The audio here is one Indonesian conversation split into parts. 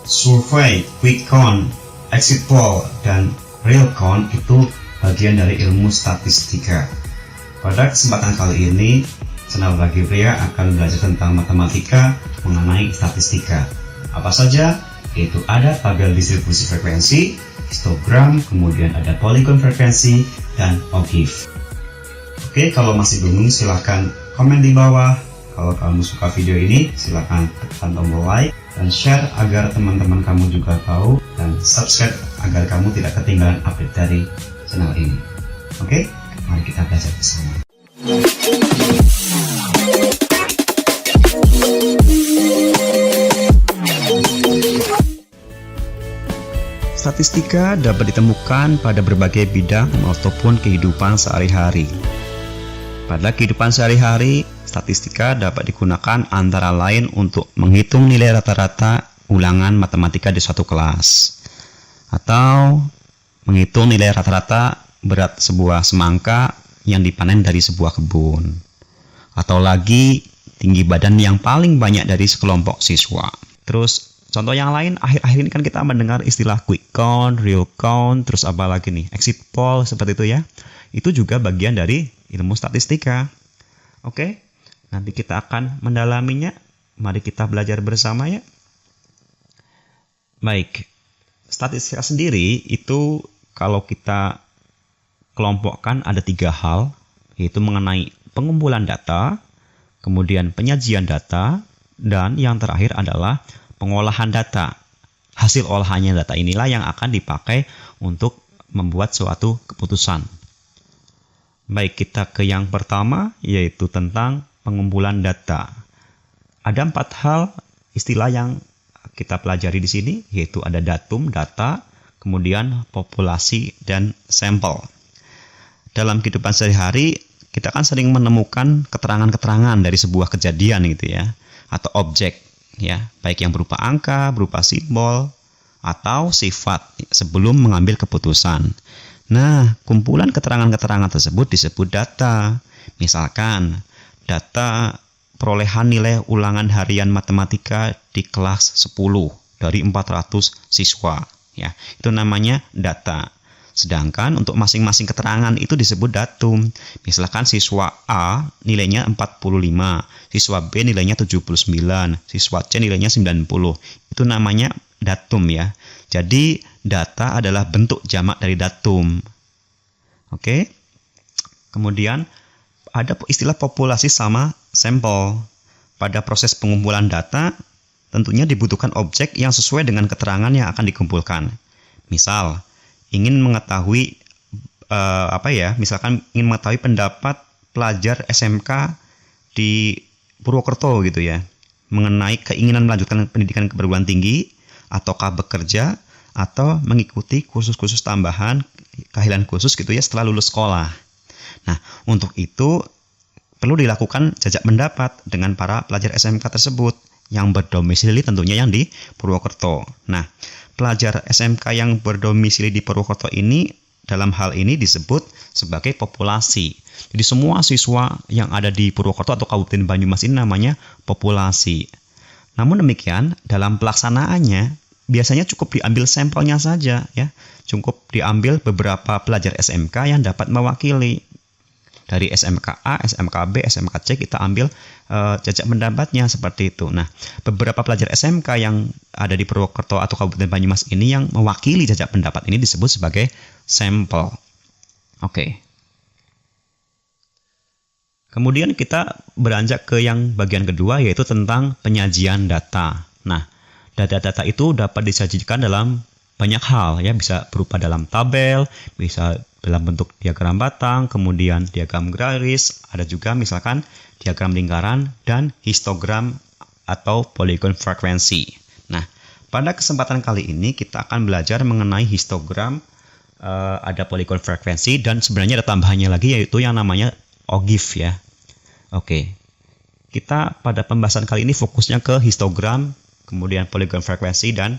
survei, quick count, exit poll, dan real count itu bagian dari ilmu statistika. Pada kesempatan kali ini, Channel Bagi Pria akan belajar tentang matematika mengenai statistika. Apa saja? Yaitu ada tabel distribusi frekuensi, histogram, kemudian ada polygon frekuensi, dan OGIF. Oke, kalau masih bingung silahkan komen di bawah. Kalau kamu suka video ini, silahkan tekan tombol like dan share agar teman-teman kamu juga tahu, dan subscribe agar kamu tidak ketinggalan update dari channel ini. Oke, mari kita belajar bersama. Statistika dapat ditemukan pada berbagai bidang ataupun kehidupan sehari-hari. Pada kehidupan sehari-hari, statistika dapat digunakan antara lain untuk menghitung nilai rata-rata ulangan matematika di suatu kelas, atau menghitung nilai rata-rata berat sebuah semangka yang dipanen dari sebuah kebun, atau lagi tinggi badan yang paling banyak dari sekelompok siswa. Terus contoh yang lain, akhir-akhir ini kan kita mendengar istilah quick count, real count, terus apa lagi nih, exit poll, seperti itu ya. Itu juga bagian dari ilmu statistika. Oke, nanti kita akan mendalaminya. Mari kita belajar bersama ya. Baik, statistika sendiri itu kalau kita kelompokkan ada 3 hal, yaitu mengenai pengumpulan data, kemudian penyajian data, dan yang terakhir adalah pengolahan data. Hasil olahannya data inilah yang akan dipakai untuk membuat suatu keputusan. Baik, kita ke yang pertama, yaitu tentang pengumpulan data. Ada 4 hal istilah yang kita pelajari di sini, yaitu ada datum, data, kemudian populasi, dan sampel. Dalam kehidupan sehari-hari, kita kan sering menemukan keterangan-keterangan dari sebuah kejadian gitu ya, atau objek ya, baik yang berupa angka, berupa simbol, atau sifat sebelum mengambil keputusan. Nah, kumpulan keterangan-keterangan tersebut disebut data. Misalkan, data perolehan nilai ulangan harian matematika di kelas 10 dari 400 siswa. Ya, itu namanya data. Sedangkan untuk masing-masing keterangan itu disebut datum. Misalkan siswa A nilainya 45, siswa B nilainya 79, siswa C nilainya 90. Itu namanya datum ya. Jadi data adalah bentuk jamak dari datum. Oke. Kemudian ada istilah populasi sama sampel. Pada proses pengumpulan data tentunya dibutuhkan objek yang sesuai dengan keterangan yang akan dikumpulkan. Misal ingin mengetahui misalkan ingin mengetahui pendapat pelajar SMK di Purwokerto gitu ya, mengenai keinginan melanjutkan pendidikan ke perguruan tinggi, ataukah bekerja, atau mengikuti kursus-kursus tambahan keahlian khusus gitu ya setelah lulus sekolah. Nah, untuk itu perlu dilakukan jajak pendapat dengan para pelajar SMK tersebut yang berdomisili tentunya yang di Purwokerto. Nah, pelajar SMK yang berdomisili di Purwokerto ini dalam hal ini disebut sebagai populasi. Jadi semua siswa yang ada di Purwokerto atau Kabupaten Banyumas ini namanya populasi. Namun demikian, dalam pelaksanaannya biasanya cukup diambil sampelnya saja ya. Cukup diambil beberapa pelajar SMK yang dapat mewakili. Dari SMK A, SMK B, SMK C kita ambil jajak pendapatnya seperti itu. Nah, beberapa pelajar SMK yang ada di Purwokerto atau Kabupaten Banyumas ini yang mewakili jajak pendapat ini disebut sebagai sampel. Oke. Kemudian kita beranjak ke yang bagian kedua, yaitu tentang penyajian data. Nah, data-data itu dapat disajikan dalam banyak hal ya, bisa berupa dalam tabel, bisa dalam bentuk diagram batang, kemudian diagram garis, ada juga misalkan diagram lingkaran dan histogram atau polygon frekuensi. Nah, pada kesempatan kali ini kita akan belajar mengenai histogram, ada polygon frekuensi, dan sebenarnya ada tambahannya lagi yaitu yang namanya OGIF ya. Oke, kita pada pembahasan kali ini fokusnya ke histogram, kemudian polygon frekuensi, dan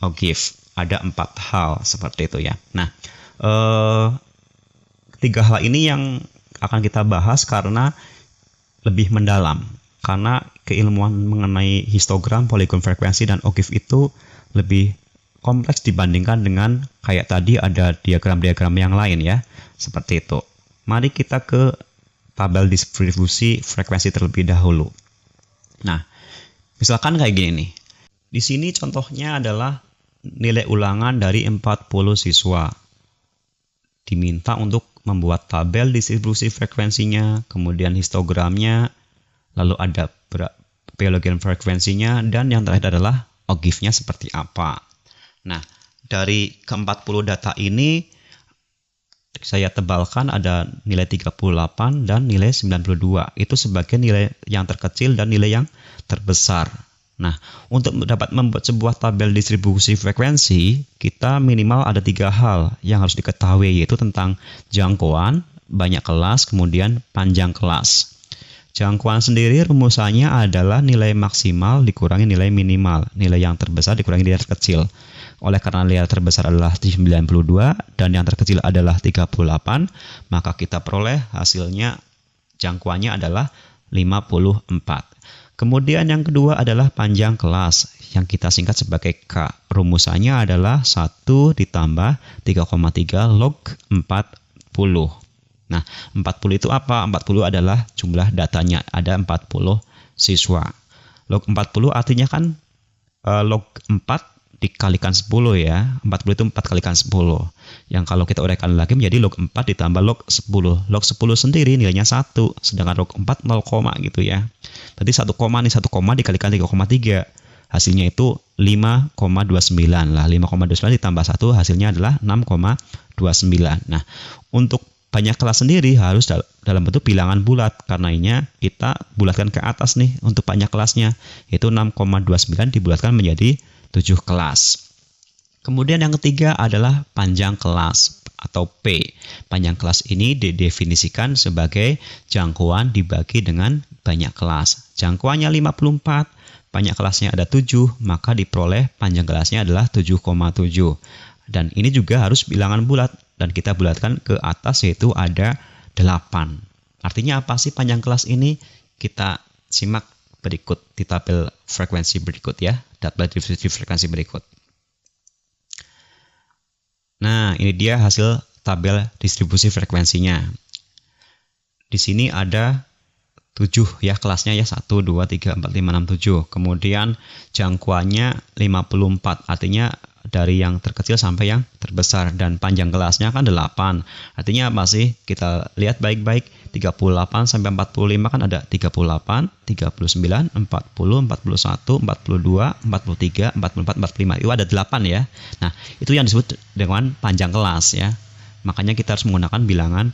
OGIF. Ada 4 hal seperti itu ya. Nah, 3 hal ini yang akan kita bahas karena lebih mendalam. karena keilmuan mengenai histogram, polygon frekuensi, dan OGIF itu lebih kompleks dibandingkan dengan kayak tadi ada diagram-diagram yang lain ya. Seperti itu. Mari kita ke tabel distribusi frekuensi terlebih dahulu. Nah, misalkan kayak gini nih. Di sini contohnya adalah nilai ulangan dari 40 siswa. Diminta untuk membuat tabel distribusi frekuensinya, kemudian histogramnya, lalu ada polygon frekuensinya, dan yang terakhir adalah OGIF-nya seperti apa. Nah, dari ke-40 data ini saya tebalkan ada nilai 38 dan nilai 92. Itu sebagai nilai yang terkecil dan nilai yang terbesar. Nah, untuk dapat membuat sebuah tabel distribusi frekuensi, kita minimal ada 3 hal yang harus diketahui, yaitu tentang jangkauan, banyak kelas, kemudian panjang kelas. Jangkauan sendiri rumusannya adalah nilai maksimal dikurangi nilai minimal, nilai yang terbesar dikurangi nilai terkecil. Oleh karena nilai terbesar adalah 92 dan yang terkecil adalah 38, maka kita peroleh hasilnya jangkauannya adalah 54. Kemudian yang kedua adalah panjang kelas yang kita singkat sebagai K. Rumusannya adalah 1 ditambah 3,3 log 40. Nah, 40 itu apa? 40 adalah jumlah datanya. Ada 40 siswa. Log 40 artinya kan log 4 dikalikan 10 ya. 40 itu 4 kalikan 10. Yang kalau kita uraikan lagi menjadi log 4 ditambah log 10. Log 10 sendiri nilainya 1, sedangkan log 4 0, gitu ya. Berarti 1 koma nih, 1 koma dikalikan 3,3. Hasilnya itu 5,29 lah. 5,29 ditambah 1 hasilnya adalah 6,29. Nah, untuk banyak kelas sendiri harus dalam bentuk bilangan bulat. Karenanya kita bulatkan ke atas nih untuk banyak kelasnya. Yaitu 6,29 dibulatkan menjadi 7 kelas. Kemudian yang ketiga adalah panjang kelas atau P. Panjang kelas ini didefinisikan sebagai jangkauan dibagi dengan banyak kelas. Jangkauannya 54, banyak kelasnya ada 7, maka diperoleh panjang kelasnya adalah 7,7. Dan ini juga harus bilangan bulat dan kita bulatkan ke atas yaitu ada 8. Artinya apa sih panjang kelas ini? Kita simak berikut di tabel frekuensi berikut ya, tabel distribusi frekuensi berikut. Nah, ini dia hasil tabel distribusi frekuensinya. Di sini ada 7 ya kelasnya ya, 1, 2, 3, 4, 5, 6, 7. Kemudian jangkauannya 54, artinya dari yang terkecil sampai yang terbesar, dan panjang kelasnya kan 8. Artinya apa sih? Kita lihat baik-baik. 38 sampai 45 kan ada 38, 39, 40, 41, 42, 43, 44, 45. Itu ada 8 ya. Nah, itu yang disebut dengan panjang kelas ya. Makanya kita harus menggunakan bilangan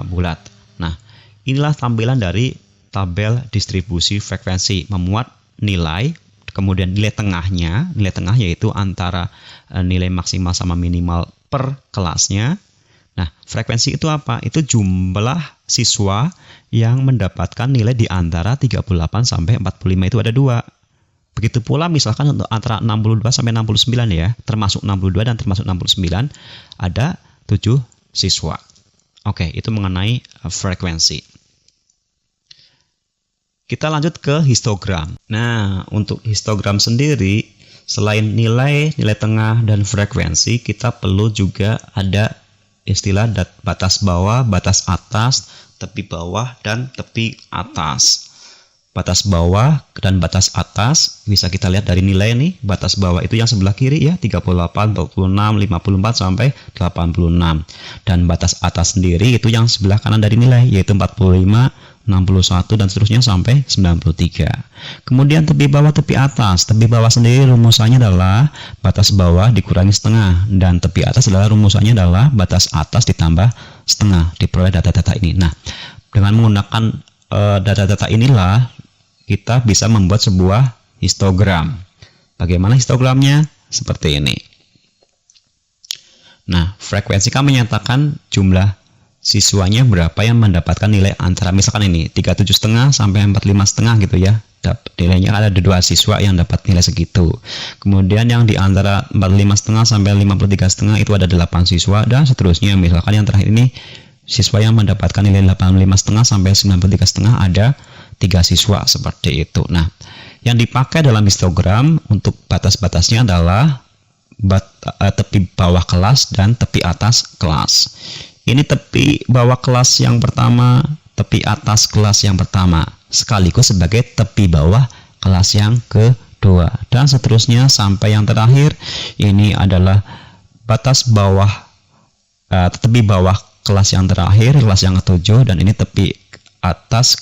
bulat. Nah, inilah tampilan dari tabel distribusi frekuensi, memuat nilai, kemudian nilai tengahnya. Nilai tengah yaitu antara nilai maksimal sama minimal per kelasnya. Nah, frekuensi itu apa? Itu jumlah siswa yang mendapatkan nilai di antara 38 sampai 45 itu ada 2. Begitu pula misalkan untuk antara 62 sampai 69 ya, termasuk 62 dan termasuk 69 ada 7 siswa. Oke, itu mengenai frekuensi. Kita lanjut ke histogram. Nah, untuk histogram sendiri, selain nilai tengah dan frekuensi, kita perlu juga ada istilah batas bawah, batas atas, tepi bawah, dan tepi atas. Batas bawah dan batas atas bisa kita lihat dari nilai nih. Batas bawah itu yang sebelah kiri ya, 38, 46, 54 sampai 86. Dan batas atas sendiri itu yang sebelah kanan dari nilai, yaitu 45, 61 dan seterusnya sampai 93. Kemudian tepi bawah, tepi atas. Tepi bawah sendiri rumusannya adalah batas bawah dikurangi setengah, dan tepi atas adalah rumusannya adalah batas atas ditambah setengah. Diperoleh data-data ini. Nah, dengan menggunakan data-data inilah kita bisa membuat sebuah histogram. Bagaimana histogramnya? Seperti ini. Nah, frekuensi kan menyatakan jumlah siswanya berapa yang mendapatkan nilai antara misalkan ini 37,5 sampai 45,5 gitu ya. Nilainya ada 2 siswa yang dapat nilai segitu. Kemudian yang di antara 45,5 sampai 53,5 itu ada 8 siswa, dan seterusnya. Misalkan yang terakhir ini siswa yang mendapatkan nilai 85,5 sampai 93,5 ada 3 siswa seperti itu. Nah, yang dipakai dalam histogram untuk batas-batasnya adalah tepi bawah kelas dan tepi atas kelas. Ini tepi bawah kelas yang pertama, tepi atas kelas yang pertama, sekaligus sebagai tepi bawah kelas yang kedua, dan seterusnya sampai yang terakhir. Ini adalah batas bawah, tepi bawah kelas yang terakhir, kelas yang ke-7, dan ini tepi atas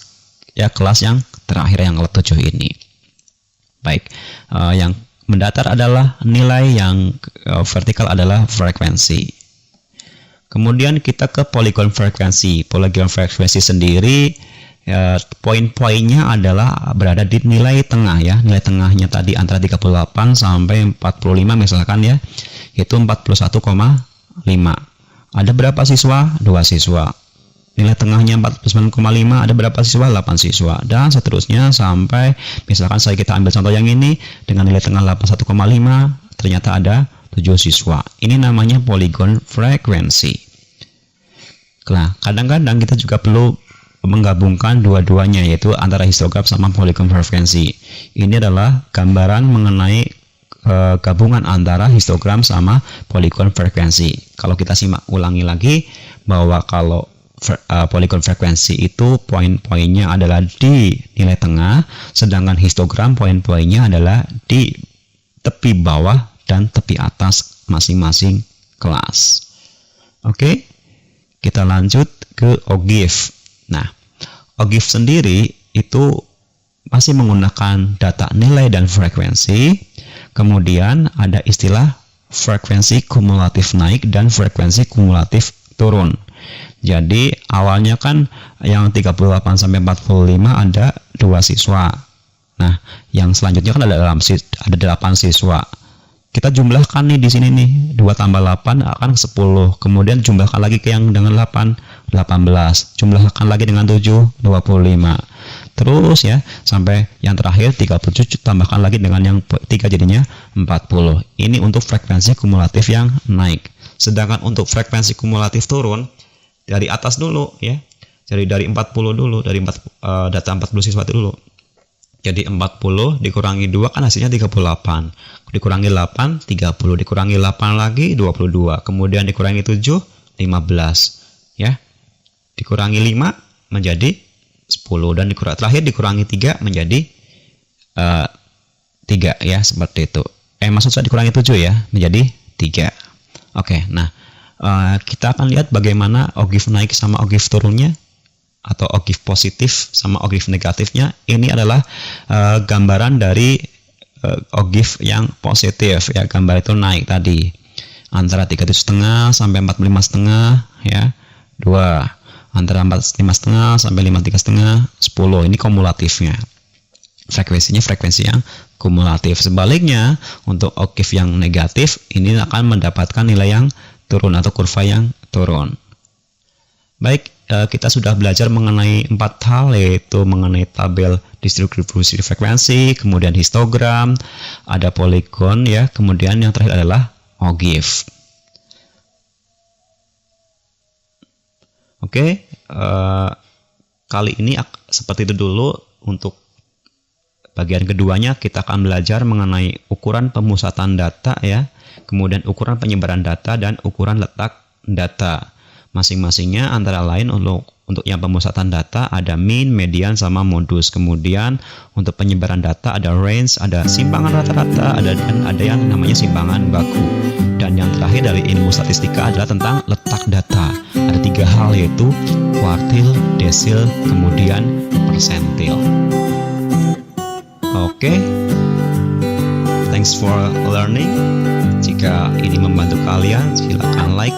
ya kelas yang terakhir yang ke-7 ini. Baik, yang mendatar adalah nilai, yang vertikal adalah frekuensi. Kemudian kita ke polygon frekuensi. Polygon frekuensi sendiri poin-poinnya adalah berada di nilai tengah ya. Nilai tengahnya tadi antara 38 sampai 45 misalkan ya, itu 41,5. Ada berapa siswa? 2 siswa. Nilai tengahnya 49,5, ada berapa siswa? 8 siswa. Dan seterusnya sampai misalkan kita ambil contoh yang ini dengan nilai tengah 81,5, ternyata ada 7 siswa. Ini namanya polygon frekuensi. Nah, kadang-kadang kita juga perlu menggabungkan dua-duanya, yaitu antara histogram sama polygon frekuensi. Ini adalah gambaran mengenai gabungan antara histogram sama polygon frekuensi. Kalau kita simak ulangi lagi, bahwa kalau polygon frekuensi itu poin-poinnya adalah di nilai tengah, sedangkan histogram poin-poinnya adalah di tepi bawah dan tepi atas masing-masing kelas. Oke, kita lanjut ke OGIF. Nah, OGIF sendiri itu masih menggunakan data nilai dan frekuensi. Kemudian ada istilah frekuensi kumulatif naik dan frekuensi kumulatif turun. Jadi awalnya kan yang 38 sampai 45 ada 2 siswa. Nah, yang selanjutnya kan ada 8 siswa. Kita jumlahkan nih di sini nih, 2 tambah 8 akan 10. Kemudian jumlahkan lagi ke yang dengan 8, 18. Jumlahkan lagi dengan 7, 25. Terus ya, sampai yang terakhir 37 tambahkan lagi dengan yang 3 jadinya 40. Ini untuk frekuensi kumulatif yang naik. Sedangkan untuk frekuensi kumulatif turun, dari atas dulu ya. Jadi dari 40 dulu, dari data 40 siswa dulu. Jadi 40 dikurangi 2 kan hasilnya 38. Dikurangi 8, 30. Dikurangi 8 lagi 22. Kemudian dikurangi 7, 15. Ya. Dikurangi 5 menjadi 10, dan terakhir dikurangi 3 menjadi 3 ya, seperti itu. Maksud saya dikurangi 7 ya, menjadi 3. Oke, nah kita akan lihat bagaimana OGIF naik sama OGIF turunnya, atau OGIF positif sama OGIF negatifnya. Ini adalah gambaran dari OGIF yang positif ya. Gambar itu naik tadi antara 37,5 sampai 45,5 ya, 2 antara 45,5 sampai 53,5, 10. Ini kumulatifnya. Frekuensinya frekuensi yang kumulatif. Sebaliknya untuk OGIF yang negatif ini akan mendapatkan nilai yang turun atau kurva yang turun. Baik, kita sudah belajar mengenai 4 hal, yaitu mengenai tabel distribusi frekuensi, kemudian histogram, ada polygon ya, kemudian yang terakhir adalah OGIF. Oke, kali ini seperti itu dulu. Untuk bagian keduanya kita akan belajar mengenai ukuran pemusatan data ya, kemudian ukuran penyebaran data dan ukuran letak data. Masing-masingnya antara lain untuk yang pemusatan data ada mean, median, sama modus. Kemudian untuk penyebaran data ada range, ada simpangan rata-rata, dan ada yang namanya simpangan baku. Dan yang terakhir dari ilmu statistika adalah tentang letak data. Ada 3 hal, yaitu kuartil, desil, kemudian persentil. Oke, thanks for learning. Jika ini membantu kalian, silakan like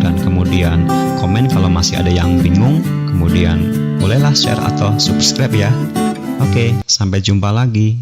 dan kemudian komen kalau masih ada yang bingung. Kemudian bolehlah share atau subscribe ya. Oke, sampai jumpa lagi.